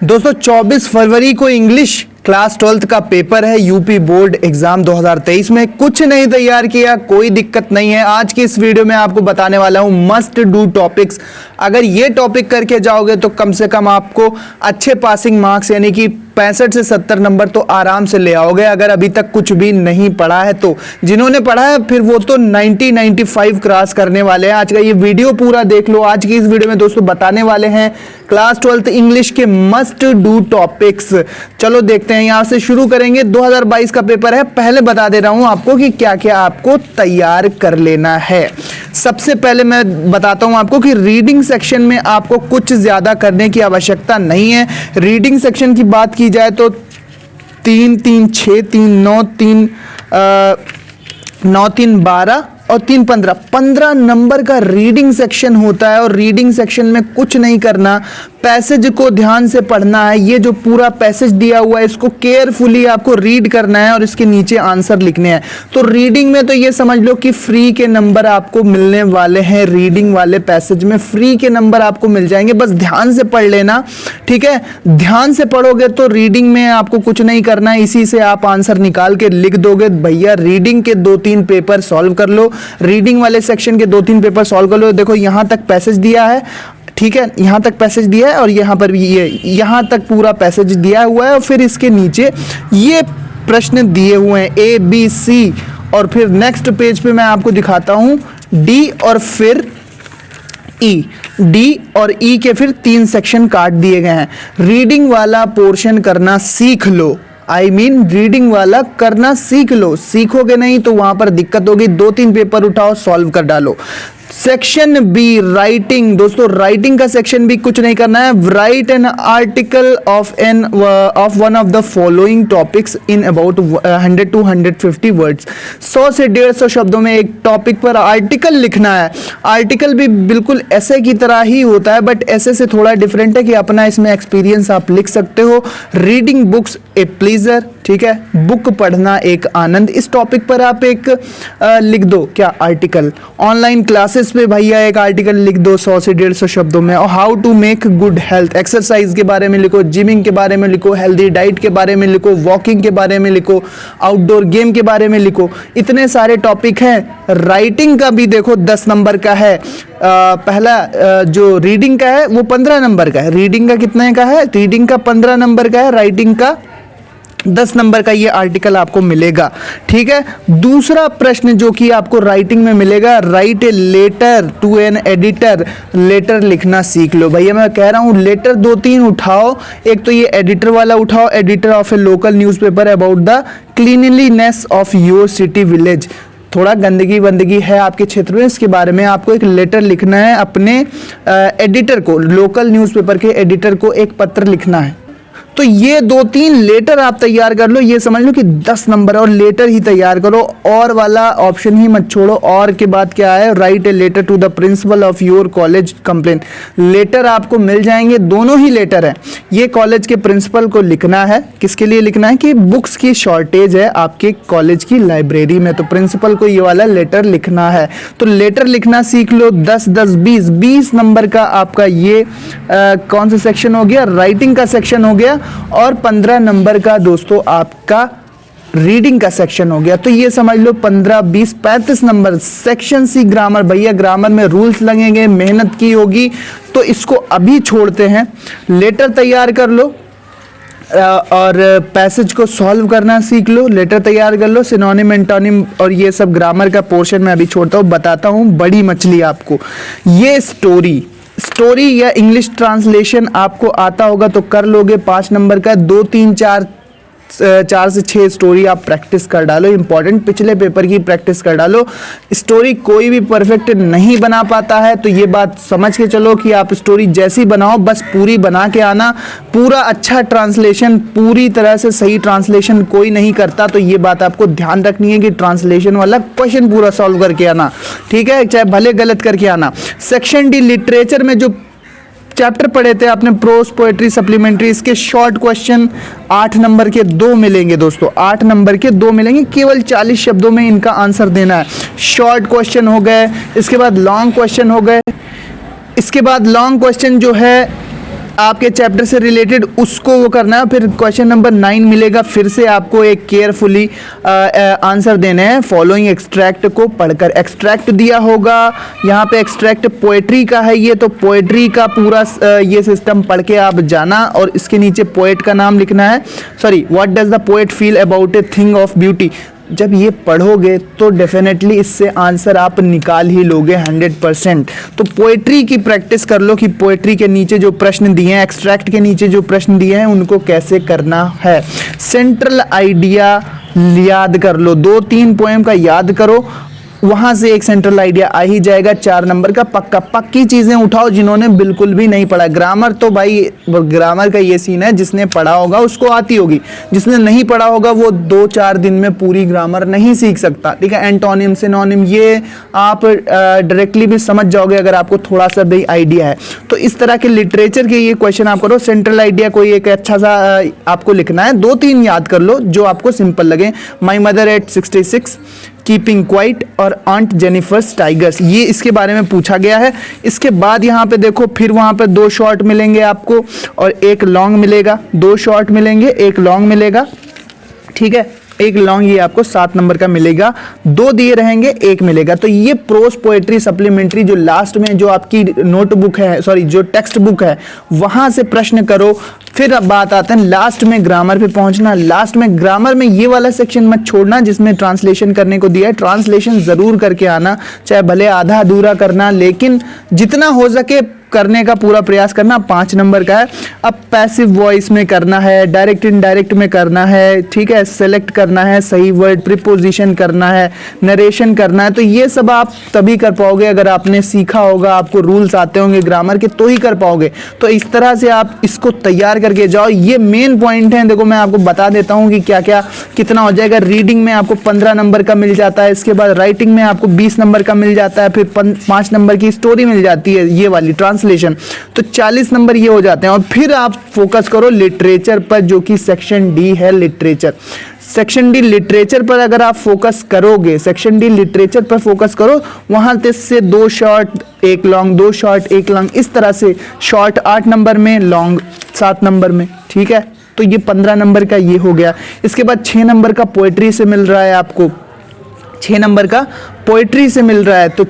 दोस्तों 24 फरवरी को English class 12th का पेपर है। यूपी बोर्ड एग्जाम 2023 में कुछ नहीं तैयार किया, कोई दिक्कत नहीं है। आज की इस वीडियो में आपको बताने वाला हूं मस्ट डू टॉपिक्स। अगर ये टॉपिक करके जाओगे तो कम से कम आपको अच्छे पासिंग मार्क्स यानी कि 65 से 70 नंबर तो आराम से ले आओगे। अगर अभी तक कुछ भी नहीं पढ़ा है तो जिन्होंने पढ़ा है फिर वो तो 95 क्रॉस करने वाले हैं। आज का ये वीडियो पूरा देख लो। आज की इस वीडियो में दोस्तों बताने वाले हैं क्लास 12th इंग्लिश के मस्ट डू टॉपिक्स। चलो देखते हैं, यहां से शुरू करेंगे। 2022 का पेपर है। पहले बता दे रहा हूं आपको कि क्या क्या आपको तैयार कर लेना है। सबसे पहले मैं बताता हूं आपको कि रीडिंग सेक्शन में आपको कुछ ज्यादा करने की आवश्यकता नहीं है। रीडिंग सेक्शन की बात की जाए तो 3 3 6 3 9 3 9 3 12 और 3 15 नंबर का रीडिंग सेक्शन होता है। और रीडिंग सेक्शन में कुछ नहीं करना, पैसेज को ध्यान से पढ़ना है। ये जो पूरा पैसेज दिया हुआ है इसको केयरफुली आपको रीड करना है और इसके नीचे आंसर लिखने हैं। तो रीडिंग में तो ये समझ लो कि फ्री के नंबर आपको मिलने वाले हैं। रीडिंग वाले पैसेज में फ्री के नंबर आपको मिल जाएंगे, बस ध्यान से पढ़ लेना, ठीक है। ध्यान से पढ़ोगे तो रीडिंग में आपको कुछ नहीं करना है, इसी से आप आंसर निकाल के लिख दोगे। भैया रीडिंग के 2-3 पेपर सॉल्व कर लो, रीडिंग वाले सेक्शन के 2-3 पेपर सॉल्व कर लो। देखो यहां तक पैसेज दिया है, ठीक है, यहां तक पैसेज दिया है और यहां पर भी ये यहां तक पूरा पैसेज दिया हुआ है और फिर इसके नीचे ये प्रश्न दिए हुए हैं A B C और फिर नेक्स्ट पेज पे मैं आपको दिखाता हूं D और फिर E। D और E के फिर 3 सेक्शन काट दिए गए हैं। रीडिंग वाला पोर्शन करना सीख लो। रीडिंग वाला करना सीख लो। सीखोगे नहीं तो वहां पर दिक्कत होगी। 2-3 पेपर उठाओ, सॉल्व कर डालो। Section be writing. दोस्तों राइटिंग का सेक्शन भी कुछ नहीं करना है। Right an article of one of the following topics in about 100 to 150 words. 100 से 150 शब्दों में एक टॉपिक पर आर्टिकल लिखना है। आर्टिकल भी बिल्कुल ऐसे की तरह ही होता है, बट ऐसे से थोड़ा डिफरेंट है कि अपना इसमें एक्सपीरियंस आप लिख सकते हो। रीडिंग बुक्स ए प्लीजर, ठीक है, बुक पढ़ना एक आनंद। इस टॉपिक पर आप एक लिख दो क्या आर्टिकल। ऑनलाइन क्लासेस पे भैया एक आर्टिकल लिख दो 100 से 150 शब्दों में। और how to make good health, exercise के बारे में लिखो, जिमिंग के बारे में लिखो, हेल्दी डाइट के बारे में लिखो, वॉकिंग के बारे में लिखो, आउटडोर गेम के बारे में लिखो। इतने सारे टॉपिक हैं। राइटिंग का भी देखो 10 नंबर का है। पहला जो रीडिंग का है वो 15 नंबर का है। रीडिंग का कितने का है? रीडिंग का 15 नंबर का है, राइटिंग का 10 नंबर का ये आर्टिकल आपको मिलेगा, ठीक है। दूसरा प्रश्न जो कि आपको राइटिंग में मिलेगा, write a letter to an editor. Letter लिखना सीख लो भैया। मैं कह रहा हूँ लेटर 2-3 उठाओ। एक तो ये एडिटर वाला उठाओ, editor of A local newspaper about the cleanliness of your city village. थोड़ा गंदगी है आपके क्षेत्र में, इसके बारे में आपको एक लेटर लिखना है। अपने एडिटर को, लोकल न्यूज़पेपर के एडिटर को एक पत्र लिखना है। तो ये 2-3 लेटर आप तैयार कर लो। ये समझ लो कि 10 नंबर और लेटर ही तैयार करो, और वाला ऑप्शन ही मत छोड़ो। और के बाद क्या है? Write a letter to the principal of your college complain. Letter आपको मिल जाएंगे, दोनों ही लेटर है। ये कॉलेज के प्रिंसिपल को लिखना है। किसके लिए लिखना है? कि बुक्स की शॉर्टेज है आपके कॉलेज की लाइब्रेरी में, तो प्रिंसिपल को ये वाला लेटर लिखना है। तो लेटर लिखना सीख लो। 20 नंबर का आपका ये कौन सा सेक्शन हो गया? राइटिंग का सेक्शन हो गया। और 15 नंबर का दोस्तों आपका रीडिंग का सेक्शन हो गया। तो ये समझ लो 15, 20, 35 नंबर। Section C grammar. भैया ग्रामर में रूल्स लगेंगे, मेहनत की होगी, तो इसको अभी छोड़ते हैं। लेटर तैयार कर लो और पैसेज को सॉल्व करना सीख लो। लेटर तैयार कर लो, सिनोनिम, एंटोनिम और ये सब ग्रामर का पोर्शन मैं अभी छोड़ता हूँ। बताता हूँ बड़ी मछली आपको। ये स्टोरी या इंग्लिश ट्रांसलेशन आपको आता होगा तो कर लोगे। 5 नंबर का 2, 3, 4 से 6 स्टोरी आप प्रैक्टिस कर डालो। इंपॉर्टेंट पिछले पेपर की प्रैक्टिस कर डालो। स्टोरी कोई भी परफेक्ट नहीं बना पाता है, तो ये बात समझ के चलो कि आप स्टोरी जैसी बनाओ, बस पूरी बना के आना। पूरा अच्छा ट्रांसलेशन, पूरी तरह से सही ट्रांसलेशन कोई नहीं करता, तो ये बात आपको ध्यान रखनी है कि ट्रांसलेशन वाला क्वेश्चन पूरा सॉल्व करके आना, ठीक है, चाहे भले गलत करके आना। सेक्शन डी लिटरेचर में जो चैप्टर पढ़े थे आपने, प्रोस, पोएट्री, सप्लीमेंट्री, इसके शॉर्ट क्वेश्चन 8 नंबर के 2 मिलेंगे दोस्तों। 8 नंबर के 2 मिलेंगे, केवल 40 शब्दों में इनका आंसर देना है। शॉर्ट क्वेश्चन हो गए, इसके बाद लॉन्ग क्वेश्चन हो गए। इसके बाद लॉन्ग क्वेश्चन जो है आपके चैप्टर से रिलेटेड उसको वो करना है। फिर क्वेश्चन नंबर 9 मिलेगा, फिर से आपको एक केयरफुली आंसर देने हैं फॉलोइंग एक्सट्रैक्ट को पढ़कर। एक्सट्रैक्ट दिया होगा यहाँ पे, एक्सट्रैक्ट पोएट्री का है ये, तो पोएट्री का पूरा ये सिस्टम पढ़ के आप जाना और इसके नीचे पोएट का नाम लिखना है। Sorry, what does the poet feel about a thing of beauty. जब ये पढ़ोगे तो डेफिनेटली इससे आंसर आप निकाल ही लोगे 100%। तो पोएट्री की प्रैक्टिस कर लो कि पोएट्री के नीचे जो प्रश्न दिए हैं, एक्सट्रैक्ट के नीचे जो प्रश्न दिए हैं उनको कैसे करना है। सेंट्रल आइडिया याद कर लो, 2-3 पोएम का याद करो, वहां से एक सेंट्रल आइडिया आ ही जाएगा। 4 नंबर का पक्का। पक्की चीजें उठाओ जिन्होंने बिल्कुल भी नहीं पढ़ा। ग्रामर तो भाई, ग्रामर का ये सीन है, जिसने पढ़ा होगा उसको आती होगी, जिसने नहीं पढ़ा होगा वो 2-4 दिन में पूरी ग्रामर नहीं सीख सकता। ठीक है, एंटोनिम सिनोनिम ये आप डायरेक्टली भी समझ जाओगे अगर आपको थोड़ा सा भी आइडिया है। तो इस तरह के लिटरेचर के ये क्वेश्चन आप करो। सेंट्रल आइडिया कोई एक अच्छा सा आपको लिखना है, 2-3 याद कर लो जो आपको सिंपल लगे। My mother eight 66, keeping quiet और आंट जेनिफर्स टाइगर्स, ये इसके बारे में पूछा गया है। इसके बाद यहाँ पे देखो, फिर वहाँ पे 2 शॉर्ट मिलेंगे आपको और एक लॉन्ग मिलेगा। 2 शॉर्ट मिलेंगे, एक लॉन्ग मिलेगा। ठीक है, एक लॉन्ग ये आपको 7 नंबर का मिलेगा, 2 दिए रहेंगे, 1 मिलेगा। तो ये प्रोस पोएट्री सप्लीमेंट्री जो लास्ट में जो आपकी नोटबुक है, सॉरी जो टेक्स्ट बुक है, वहां से प्रश्न करो। फिर अब बात आते हैं लास्ट में ग्रामर पे पहुंचना। लास्ट में ग्रामर में ये वाला सेक्शन मत छोड़ना जिसमें ट्रांसलेशन करने को दिया है। ट्रांसलेशन जरूर करके आना, चाहे भले आधा अधूरा करना, लेकिन जितना हो सके करने का पूरा प्रयास करना। 5 नंबर का है। अब पैसिव वॉइस में करना है, डायरेक्ट इनडायरेक्ट में करना है। ठीक है, सेलेक्ट करना है, सही वर्ड, प्रीपोजिशन करना है, नरेशन करना है। तो ये सब आप तभी कर पाओगे अगर आपने सीखा होगा, आपको रूल्स आते होंगे ग्रामर के, तो ही कर पाओगे। तो इस तरह से आप इसको तैयार करके जाओ। ये मेन पॉइंट है। देखो मैं आपको बता देता हूँ कि क्या क्या कितना हो जाएगा। रीडिंग में आपको 15 नंबर का मिल जाता है, इसके बाद राइटिंग में आपको 20 नंबर का मिल जाता है, फिर 5 नंबर की स्टोरी मिल जाती है, ये वाली ट्रांसलेशन, तो 40 नंबर ये हो जाते हैं। और फिर आप फोकस करो लिटरेचर पर, जो कि सेक्शन डी है लिटरेचर। सेक्शन डी लिटरेचर पर अगर आप फोकस करोगे, सेक्शन डी लिटरेचर पर फोकस करो, वहां से 2 शॉर्ट 1 लॉन्ग, 2 शॉर्ट 1 लॉन्ग, इस तरह से शॉर्ट 8 नंबर में, लॉन्ग 7 नंबर में। ठीक है, तो ये 15 नंबर का ये हो गया। इसके बाद 6 नंबर का पोएट्री से मिल रहा है आपको, 6 नंबर का पोएट्री से मिल रहा है। तो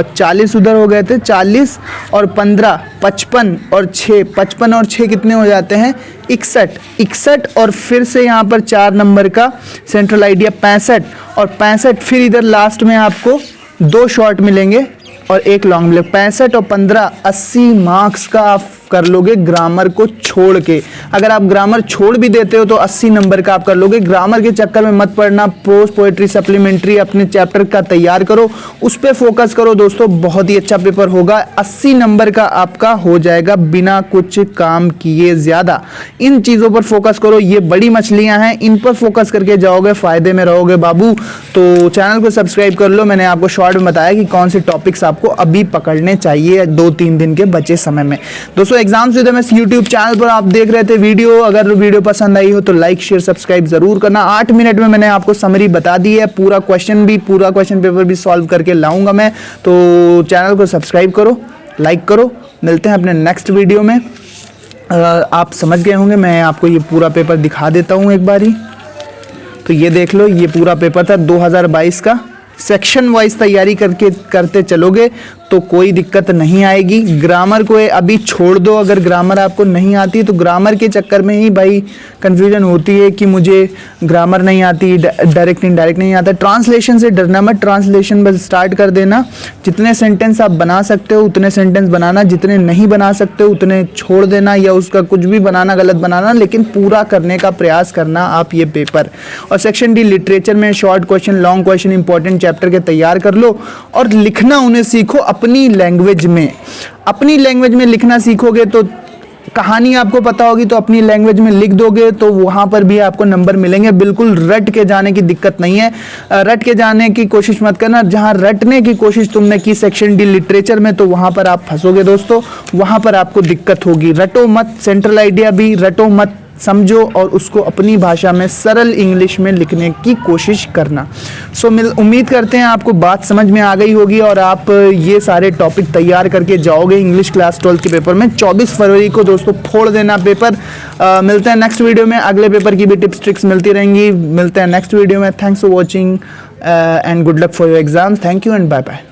40 उधर हो गए थे, 40 और 15 55 और 6, 55 और 6 कितने हो जाते हैं, 61 और फिर से यहाँ पर 4 नंबर का सेंट्रल आइडिया 65 और 65, फिर इधर लास्ट में आपको 2 शॉर्ट मिलेंगे और 1 लॉन्ग मिलेगा। 65 और 15 80 मार्क्स का आप कर लोगे ग्रामर को छोड़ के। अगर आप ग्रामर छोड़ भी देते हो तो 80 नंबर का आप कर लोगे। ग्रामर के चक्कर में मत पड़ना, प्रोस पोएट्री सप्लीमेंट्री अपने चैप्टर का तैयार करो, उस पर फोकस करो दोस्तों, बहुत ही अच्छा पेपर होगा। 80 नंबर का आपका हो जाएगा बिना कुछ काम किए ज्यादा। इन चीजों पर फोकस करो, ये बड़ी मछलियां हैं, इन पर फोकस करके जाओगे, फायदे में रहोगे बाबू। तो चैनल को सब्सक्राइब कर लो। मैंने आपको शॉर्ट में बताया कि कौन से टॉपिक्स आपको अभी पकड़ने चाहिए 2-3 दिन के बचे समय में। दोस्तों एग्जाम से मैं यूट्यूब चैनल पर आप देख रहे थे वीडियो, अगर वीडियो पसंद आई हो तो लाइक शेयर सब्सक्राइब जरूर करना। 8 मिनट में मैंने आपको समरी बता दी है, पूरा क्वेश्चन पेपर भी सॉल्व करके लाऊंगा मैं। तो चैनल को सब्सक्राइब करो, लाइक करो। मिलते हैं अपने नेक्स्ट वीडियो में। आप समझ गए होंगे, मैं आपको ये पूरा पेपर दिखा देता हूँ एक बारी। तो ये देख लो, ये पूरा पेपर था 2022 का। सेक्शन वाइज तैयारी करते चलोगे तो कोई दिक्कत नहीं आएगी। ग्रामर को अभी छोड़ दो, अगर ग्रामर आपको नहीं आती तो ग्रामर के चक्कर में ही भाई कंफ्यूजन होती है कि मुझे ग्रामर नहीं आती, डायरेक्ट इनडायरेक्ट नहीं आता। ट्रांसलेशन से डरना मत, ट्रांसलेशन बस स्टार्ट कर देना। जितने सेंटेंस आप बना सकते हो उतने सेंटेंस बनाना, जितने नहीं बना सकते हो उतने छोड़ देना, या उसका कुछ भी बनाना गलत बनाना, लेकिन पूरा करने का प्रयास करना आप ये पेपर। और सेक्शन डी लिटरेचर में short question, long question, important chapter के तैयार कर लो और लिखना उन्हें सीखो अपनी लैंग्वेज में। अपनी लैंग्वेज में लिखना सीखोगे तो कहानी आपको पता होगी, तो अपनी लैंग्वेज में लिख दोगे तो वहां पर भी आपको नंबर मिलेंगे। बिल्कुल रट के जाने की दिक्कत नहीं है, रट के जाने की कोशिश मत करना। जहां रटने की कोशिश तुमने की सेक्शन डी लिटरेचर में, तो वहां पर आप फंसोगे दोस्तों, वहां पर आपको दिक्कत होगी। रटो मत, सेंट्रल आइडिया भी रटो मत, समझो और उसको अपनी भाषा में सरल इंग्लिश में लिखने की कोशिश करना। उम्मीद करते हैं आपको बात समझ में आ गई होगी और आप ये सारे टॉपिक तैयार करके जाओगे इंग्लिश क्लास 12 के पेपर में। 24 फरवरी को दोस्तों फोड़ देना पेपर। मिलते हैं नेक्स्ट वीडियो में, अगले पेपर की भी टिप्स ट्रिक्स मिलती रहेंगी। मिलते हैं नेक्स्ट वीडियो में। Thanks for watching and good luck for your exams. Thank you and bye bye.